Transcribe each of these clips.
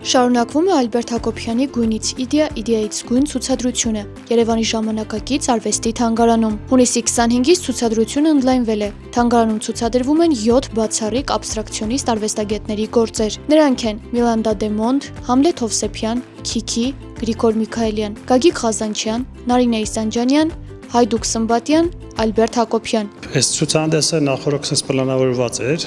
Շարունակվում է Ալբերտ Հակոբյանի «Գույնից իդեա, իդեայից գույն» ցուցադրությունը Երևանի ժամանակակից արվեստի թանգարանում։ Հունիսի 25-ից ցուցադրությունը ընդլայնվել է։ Թանգարանում ցուցադրվում են 7 բացառիկ աբստրակցիոնիստ արվեստագետների գործեր։ Նրանք են Միլանդա Դեմոնդ, Համլետ Հովսեփյան, Քիքի, Գրիգոր Միքայելյան, Գագիկ Ղազանչյան, Նարինե Իսանջանյան, Հայդուկ Սմբատյան, Ալբերտ Հակոբյան։ Այս ցուցահանդեսը նախորդ պլանավորված էր,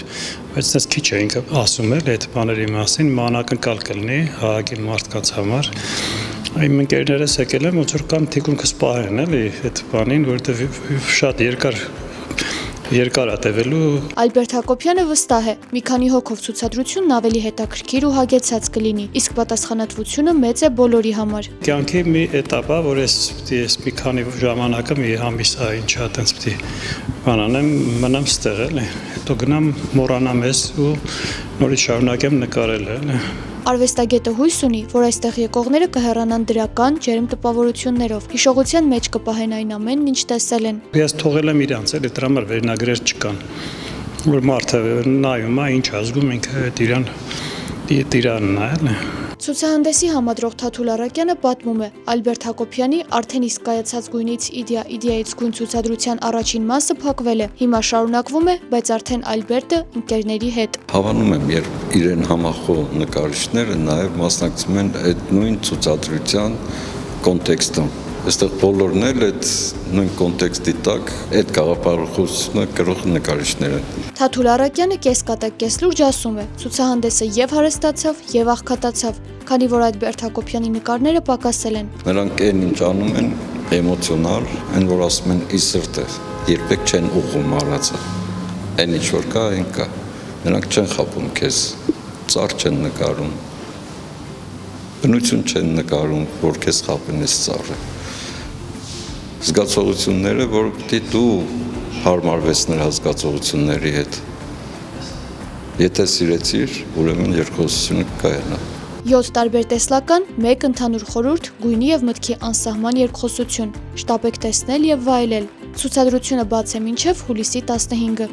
բայց դες քիչ էինք ասում այդ բաների մասին, անակնկալ կլինի հաղագի մարդկանց համար։ Իմ ընկերներս եկել են, ոնց որ կամ թիկունքը սպահեն էլի այդ բանին, որովհետև շատ երկար է տևելու։ Ալբերտ Հակոբյանը վստահ է, մի քանի հոգով ցուցադրությունն ավելի հետաքրքիր ու հագեցած կլինի, իսկ պատասխանատվությունը մեծ է բոլորի համար։ Կյանքի մի էտապ է, որ ես մի քանի ժամանակը մի ամիս է ինչա այտենց պիտի բանանեմ, մնամ ստեղ էլի, հետո գնամ մոռանամ ես ու նորից շարունակեմ նկարել էլի։ Արվեստագետը հույս ունի, որ այստեղ եկողները կհեռանան դրական, ջերմ տպավորություններով, հիշողության մեջ կպահեն այն ամենն, ինչ տեսել են։ Ես թողել եմ իրանց էլի, դրա համար վերնագրեր չկան, որ մարդը նայում է, ինչ ազգում ինքը տիրանն է էլի։ Ցուցահանդեսի համադրող Թաթուլ Արաքյանը պատմում է, Ալբերտ Հակոբյանի արդեն իսկ կայացած «Գույնից իդեա, իդեայից գույն» ցուցադրության առաջին մասը փակվել է։ Հիմա շարունակվում է, բայց արդեն Ալբերտը ընկերների հետ։ Հավանում եմ, երբ իրեն համախոհ նկարիչները նաև մասնակցում են այդ նույն ցուցադրության կոնտեքստում։ Այստեղ բոլորն էլ այդ նույն կոնտեքստի տակ այդ գաղափարախոսությունը կրող նկարիչներ են։ Թաթուլ Արաքյանը կեսկատակ կեսլուրջ ասում է, ցուցահանդեսը եւ հարստացավ, եւ աղքատացավ, քանի որ Ալբերտ Հակոբյանի նկարները պակասել են։ Նրանք այն ինչ անում են էմոցիոնալ, այն որ ասում են ի սրտը, երբեք չեն ուղղում առածը։ Այն ինչ որ կա, այն կա։ Նրանք չեն խաբում քեզ, ծառ չեն նկարում։ Բնություն չեն նկարում, որ քեզ խաբեն այս ծառը։ Զգացողությունները, որ պիտի դու հարմարվես նրա զգացողությունների հետ։ Եթե սիրեցիր, ուրեմն երկխոսությունը կկայանա։ 7 տարբեր տեսլական, 1 ընդհանուր խորհուրդ, գույնի եւ մտքի անսահման երկխոսություն։ Շտապեք տեսնել եւ վայելել։ Ցուցադրությունը բաց է մինչեւ հուլիսի 15-ը։